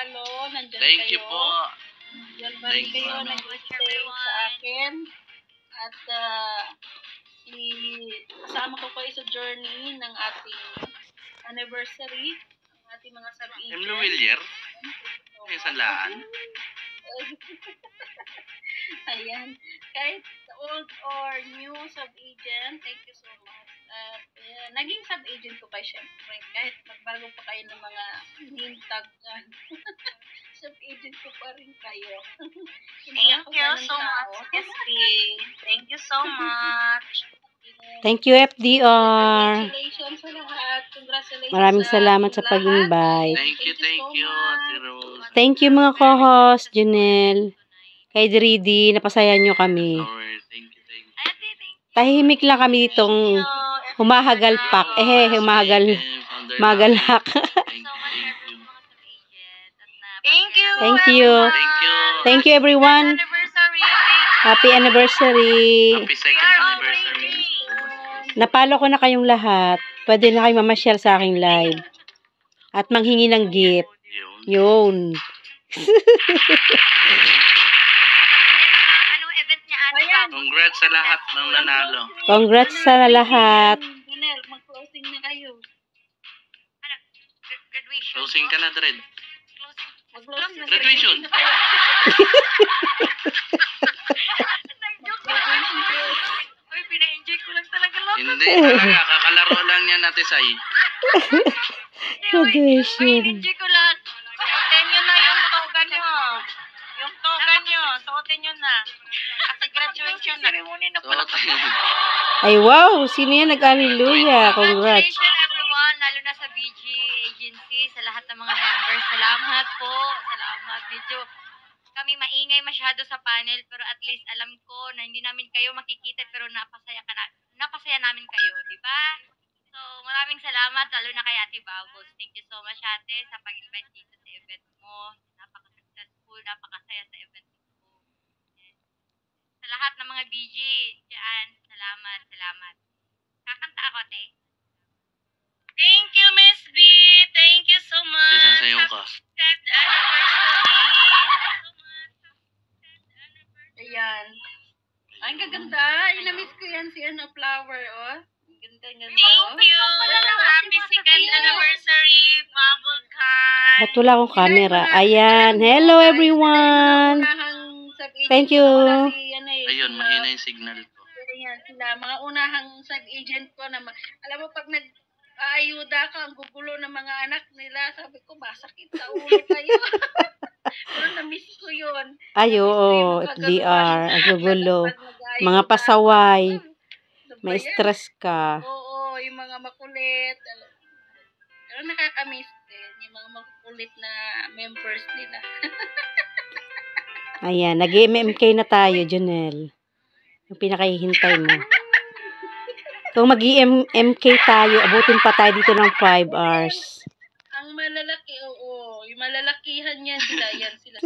palo, nandiyan Thank kayo. you po. Nandiyan pa rin kayo, nag-stay sa akin. At kasama ko kayo sa journey ng ating anniversary, ang ating mga sub-agent. M. Luwilier? Yung sanlaan? Ayan. Kahit old or new sub-agent, thank you so much. At naging sub-agent ko kayo syempre. Kahit magbago pa kayo ng mga name tag sub-agent ko pa rin kayo. Thank you so much, Christy. Thank you so much. Thank you, FDR. Congratulations sa lahat. Congratulations Maraming sa salamat sa lahat. pag-invite. Thank you, Ate Rose. Thank you mga co-host, Junel. Kay Dridi, napasaya nyo kami. Alright, thank you. Tahimik lang kami ditong humahagalpak. Humahagalak. Thank you. Thank you. Thank you, everyone. Happy anniversary. Happy second anniversary. Napalo ko na kayong lahat. Pwede na kayong mamasyal sa aking live. At manghingi ng gift. Yun. Anong event niya, Ate? Congrats sa lahat ng nanalo. Congrats sa lahat. Junel, mag-closing na kayo. Graduation. Closing ka na, Dred. Mag-closing na Graduation. Uy, pina-enjoy ko lang talaga lang. Hindi talaga. Kakalaro lang yan, Ate Sai. Graduation. Enjoy ko lang. Suotin nyo na yung toga nyo. Yung toga nyo, suotin nyo na. Kasi graduation na. Ceremony na pala. Ay, wow. Sino yan? Nag-hallelujah. Congrats. Congratulations everyone, lalo na sa BG Agency, sa lahat ng mga members. Salamat po. Salamat. Medyo kami maingay masyado sa panel, pero at least alam ko na hindi namin kayo makikita, pero napasaya namin kayo, di ba? So, maraming salamat, lalo na kay Ate Bubbles. Thank you so much, Ate, sa pag-invite dito sa event mo. Napaka-successful, napakasaya sa event mo. Sa lahat ng mga BG dyan, salamat. Kakanta ako, Ate. Thank you, Miss B. Thank you so much. Sasayaw ka. Happy anniversary. Ayan. Ang gaganda. Inamiss ko yan si Flower, oh. Ganda. Thank you. Happy second anniversary, Bubble Car. Ba't wala akong camera? Ayan. Hello, everyone. Thank you. Ayun, mahina yung signal ko. Ayan, sila. Mga unahang sub-agent ko na, alam mo, pag nag-aayuda ka, ang gugulo ng mga anak nila, sabi ko, masakit sa ulo kayo. Pero na-miss ko yun. Ay, oo. FDR. Ang gugulo. Mga pasaway. May stress ka. Oo, yung mga makulit. Pero nakaka-miss din. Yung mga makulit na members nila. Ayan. Nag-MMK na tayo, Junel. Yung pinakahihintay mo. Kung mag-MMK tayo, abutin pa tayo dito ng 5 hours. Ang malalaki, oo. Yung malalakihan yan sila. Yan sila.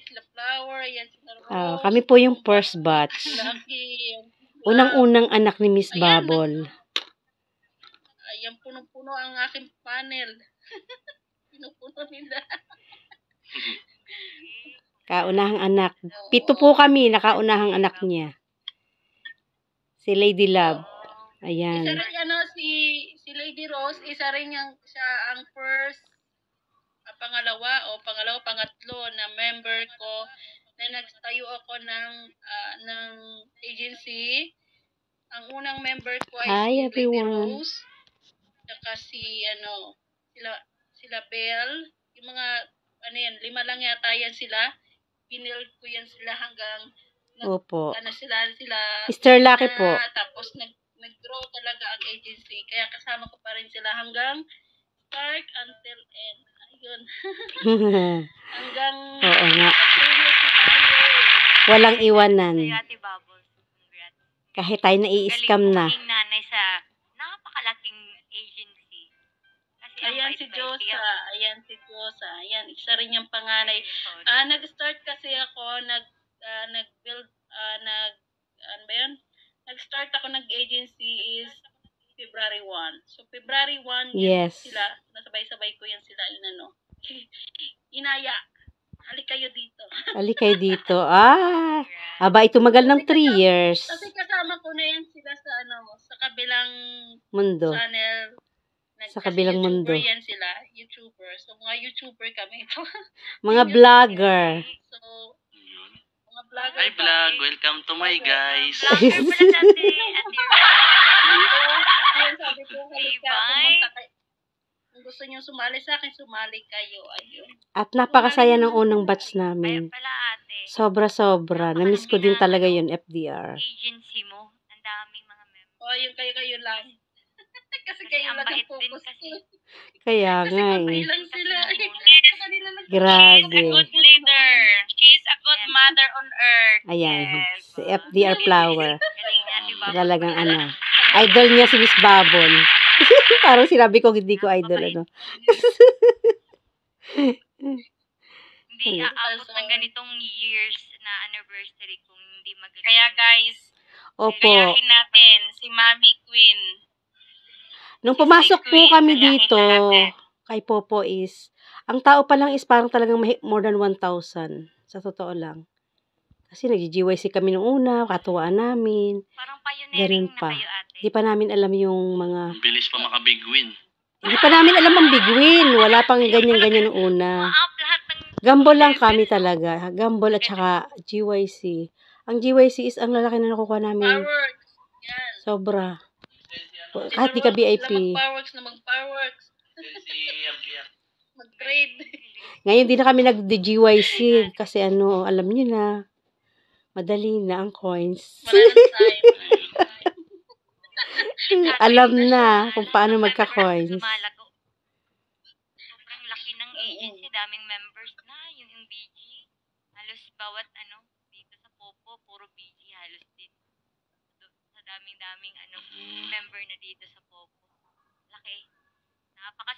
Sila Flower. Yan sila Rose. Kami po yung first batch. Lucky. Unang-unang anak ni Miss Bubble. Ayan, punong-puno ang aking panel. Pinupuno nila. Kaunahang anak. 7 po kami, nakaunahang anak niya. Si Lady Love. Ayan. Isa rin, si Lady Rose, isa rin siya ang first, pangatlo na member ko na nagtayo ako ng agency. Ang unang member ko ay Hi, si everyone. Lady Rose. Saka sila Belle. Yung mga, 5 lang yata yan sila. Pinuild ko yan sila hanggang Opo. sila Mr. Lucky po. tapos nag-grow talaga ang agency. Kaya kasama ko pa rin sila hanggang start until end. Ayun. Hanggang Oo nga. 2 years na tayo. Walang iwanan. Sa'yo, Ate Bubbles. Congrats. Kahit tayo nai-scam na. Galing mo maging nanay sa napakalaking agency. Kasi Ayan si Josa. Ayan, isa rin yung panganay. Nag-start kasi ako, nag-build, nag-start ako nag-agency is February 1. So, February 1, Yes. sila, nasabay-sabay ko yan sila, inaya. Halik kayo dito. Ali kayo dito. Aba, ito magal ng 3 years. Kasi kasama ko na yan sila sa sa kabilang Mundo. channel. Sa kabilang mundo. YouTuber yan sila. YouTuber. So, mga YouTuber kami. Mga vlogger. So, mga vlogger. Hi vlog, welcome to my guys. Vlogger pala dati, Ate Ayun, sabi ko, halika, pumunta kayo. Kung gusto niyo sumali sa akin, sumali kayo. Ayun. At napakasaya ng unang batch Kaya namin. pala ate, Sobra-sobra. Namiss ko din talaga yun, FDR. agency mo, ang daming mga members. O, yung kayo lang. Kasi Kasi kayo ang lang ang bait din focus kasi. ko. Kaya Kasi nga konti eh. lang sila. Sa kanila lang. Grabe. leader. She's a good mother on earth. Ayan. Si FDR Flower. Galing niya, di ba? Talagang idol niya si Miss Babon. Parang sinabi ko, hindi ko idol, Hindi aabot ng ganitong years na anniversary kung hindi magaling. Kaya guys, Opo. gayahin natin si Mami Queen. Nung pumasok po Queen, kami gayahin dito, natin. kay Popo is, ang tao pa lang is parang talagang more than 1,000. Sa totoo lang. Kasi nag-GYC kami nung una, katuwaan namin. Parang pioneering Ganun na pa. kayo ate. Hindi pa namin alam yung mga... Bilis pa maka-big win. Hindi pa namin alam ang big win. Wala pang ganyan-ganyan nung una. Up lahat ng Gambol lang kami talaga. Gambol at saka GYC. Ang GYC is ang lalaki na nakukuha namin. Fireworks. Yan. Sobra. Kahit di ka VIP. Mag-fireworks na mag-fireworks. Mag-trade. Ngayon di na kami nag-GYC kasi alam niyo na. Madali na ang coins. Maraming time. Alam na kung paano magka-coins. Lumalago. Sobrang laki ng agency, daming members na, yung BG. Halos bawat dito sa Popo, puro BG halos din. Sa daming member na dito sa Popo. Laki. Napaka